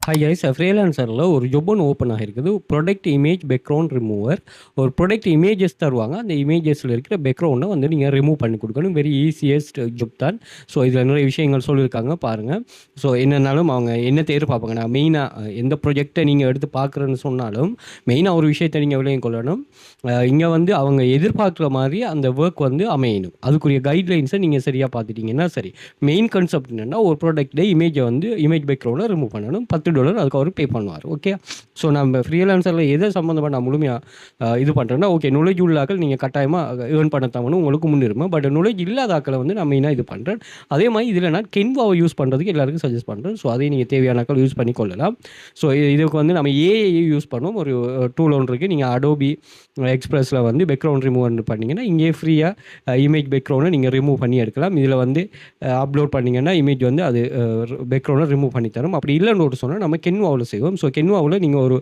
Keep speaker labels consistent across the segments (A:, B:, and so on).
A: Hi guys, ஃப்ரீலான்சரில் ஒரு job ஒன்று open ஆகிருக்குது. Product image background remover. ஒரு ப்ரொடக்ட் இமேஜஸ் தருவாங்க. அந்த இமேஜஸில் இருக்கிற பேக்ரவுண்டை வந்து நீங்கள் ரிமூவ் பண்ணி கொடுக்கணும். வெரி ஈஸியஸ்ட் ஜாப் தான். ஸோ இதில் நிறைய விஷயங்கள் சொல்லியிருக்காங்க பாருங்கள். ஸோ என்னன்னாலும் அவங்க என்ன எதிர்பார்ப்பாங்க, நான் மெயினாக எந்த ப்ரொஜெக்டை நீங்கள் எடுத்து பார்க்குறேன்னு சொன்னாலும் மெயினாக ஒரு விஷயத்தை நீங்கள் விளையும் கொள்ளணும். இங்கே வந்து அவங்க எதிர்பார்க்குற மாதிரி அந்த ஒர்க் வந்து அமையணும். அதுக்குரிய கைட்லைன்ஸை நீங்கள் சரியாக பார்த்துட்டிங்கன்னா சரி. மெயின் கான்செப்ட் என்னென்னா, ஒரு ப்ராடக்ட்டை இமேஜை வந்து இமேஜ் பேக்ரவுண்டை ரிமூவ் பண்ணணும். $10 அதுக்கு அவர் பே பண்ணுவார். ஓகே. ஸோ நம்ம ஃப்ரீலான்சரில் எதை சம்மந்தமாக நான் முழுமையாக இது பண்ணுறேன்னா, ஓகே, நாலேஜ் உள்ளாக்கள் நீங்கள் கட்டாயமாக ஏர்ன் பண்ண தவணும், உங்களுக்கு முன்னுரிமை. பட் நாலேஜ் இல்லாத ஆக்களை வந்து நான் மெயினாக இது பண்ணுறேன். அதே மாதிரி இதில் நான் கென்வாவை யூஸ் பண்ணுறதுக்கு எல்லாருக்கும் சஜஸ்ட் பண்ணுறேன். ஸோ அதை நீங்கள் தேவையான ஆக்கள் யூஸ் பண்ணி கொள்ளலாம். ஸோ இதுக்கு வந்து நம்ம ஏஐ யூஸ் பண்ணுவோம். ஒரு டூல் ஒன்று இருக்குது. நீங்கள் அடோபி எக்ஸ்பிரஸில் வந்து பேக்ரவுண்ட் ரிமூவ் பண்ணிங்கன்னா இங்கே ஃப்ரீயாக இமேஜ் பேக்ரவுண்டை நீங்கள் ரிமூவ் பண்ணி எடுக்கலாம். இதில் வந்து அப்லோட் பண்ணிங்கன்னா இமேஜ் வந்து அது பேக்ரவுண்டை ரிமூவ் பண்ணி தரும். அப்படி இல்லைன்னு ஒரு சொன்னால் நம்ம கென்வாவில் செய்வோம். ஸோ கென்வாவில் நீங்கள் ஒரு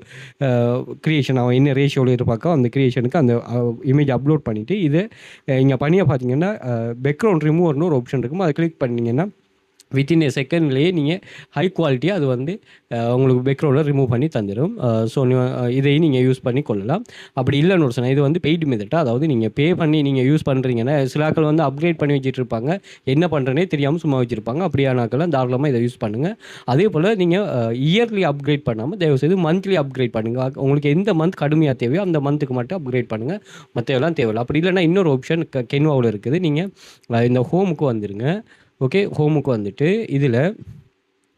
A: க்ரியேஷன் அவன் என்ன ரேஷியோவில் இருப்பாக்கோ அந்த க்ரியேஷனுக்கு அந்த இமேஜ் அப்லோட் பண்ணிவிட்டு இதை இங்கே பண்ணியாக பார்த்தீங்கன்னா பேக்ரவுண்ட் ரிமூவர்னு ஒரு ஆப்ஷன் இருக்கும். அதை கிளிக் பண்ணிங்கன்னா வித்தின் ஏ செகண்ட்லேயே நீங்கள் ஹை குவாலிட்டியாக அது வந்து உங்களுக்கு பேக்ரவுண்டை ரிமூவ் பண்ணி தந்துடும். ஸோ இதையும் நீங்கள் யூஸ் பண்ணி கொள்ளலாம். அப்படி இல்லைன்னு ஒரு சொன்னால் இது வந்து பெய்டு மெத்தட்டாக, அதாவது நீங்கள் பே பண்ணி நீங்கள் யூஸ் பண்ணுறீங்கன்னா சிலாக்கள் வந்து அப்கிரேட் பண்ணி வச்சுட்டு இருப்பாங்க, என்ன பண்ணுறேனே தெரியாமல் சும்மா வச்சுருப்பாங்க. அப்படியானாக்கெல்லாம் தாராளமாக இதை யூஸ் பண்ணுங்கள். அதே போல் நீங்கள் இயர்லி அப்கிரேட் பண்ணாமல் தயவுசெய்து மந்த்லி அப்கிரேட் பண்ணுங்கள். உங்களுக்கு எந்த மந்த் கடுமையாக தேவையோ அந்த மந்த்துக்கு மட்டும் அப்கிரேட் பண்ணுங்கள், மற்றெல்லாம் தேவையில்லை. அப்படி இல்லைன்னா இன்னொரு ஆப்ஷன் கென்வாவில் இருக்குது. நீங்கள் இந்த ஹோமுக்கு வந்துடுங்க. ஓகே, ஹோமுக்கு வந்துட்டு இதில்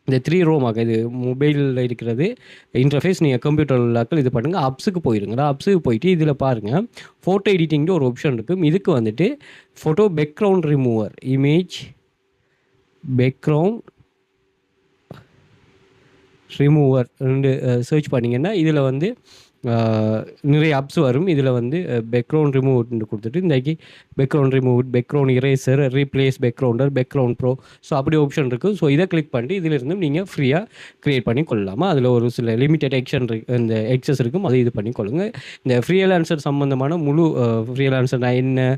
A: இந்த 3 ரோமாக இது மொபைலில் இருக்கிறது இன்டர்ஃபேஸ். நீங்கள் கம்ப்யூட்டரில் இது பண்ணுங்கள். அப்ஸுக்கு போயிடுங்க. அப்ஸுக்கு போயிட்டு இதில் பாருங்கள், ஃபோட்டோ எடிட்டிங்னு ஒரு ஆப்ஷன் இருக்கும். இதுக்கு வந்துட்டு photo background remover, image background remover search பண்ணிங்கன்னா இதில் வந்து நிறைய ஆப்ஸ் வரும். இதில் வந்து பேக்ரவுண்ட் ரிமூவ் கொடுத்துட்டு இன்றைக்கி background remove, background eraser, replace பேக்ரவுண்டர், பேக்ரவுண்ட் ப்ரோ, ஸோ அப்படி ஆப்ஷன் இருக்குது. ஸோ இதை கிளிக் பண்ணிட்டு இதிலிருந்து நீங்கள் ஃப்ரீயாக க்ரியேட் பண்ணி கொள்ளலாமா. அதில் ஒரு சில லிமிட்டட் இந்த எக்ஸஸ் இருக்கும், அதை இது பண்ணி கொள்ளுங்கள். இந்த ஃப்ரீலான்சர் சம்மந்தமான முழு ஃப்ரீலான்சர் என்ன,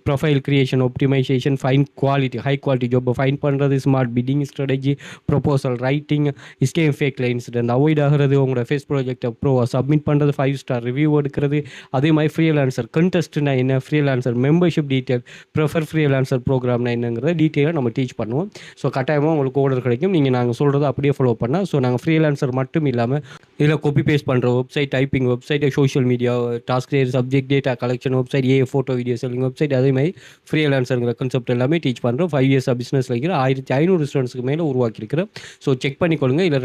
A: profile creation, optimisation, fine quality, high quality ஜாப்பை ஃபைன் பண்ணுறது, smart bidding strategy, proposal writing, scam ஃபேக்கில் இன்சிடென்ட் அவாய்ட் ஆகிறது, உங்களோட ஃபேஸ் ப்ராஜெக்டை ப்ரோ சப்மிட் பண்ணுறது, 5 ஸ்டார் ரிவ்யூ எடுக்கிறது, அதே மாதிரி ஃப்ரீலான்சர் கண்டெஸ்ட்னா என்ன, freelancer membership detail, prefer freelancer ப்ரோக்ராம்னா என்னங்கிறத டீட்டெயிலாக நம்ம டீச் பண்ணுவோம். ஸோ கட்டாயமாக உங்களுக்கு ஆர்டர் கிடைக்கும். நீங்கள் நாங்கள் சொல்கிறத அப்படியே ஃபாலோ பண்ணால். ஸோ நாங்கள் ஃப்ரீலான்சர் மட்டும் இல்லாமல் இதில் காப்பி பேஸ்ட் பண்ணுற website, typing website, social media, task subject data collection website, photo video selling website, அதே மாதிரி ஃப்ரீலான்சருங்கிற கான்செப்ட் எல்லாமே டீச் பண்ணுறோம். 5 இயர்ஸ் பிஸ்னஸ் வைக்கிற 1500 ஸ்டூடெண்ட்ஸ்க்கு மேலே உருவாக்கியிருக்கிறோம். ஸோ செக் பண்ணிக்கொள்ளுங்க. இல்லை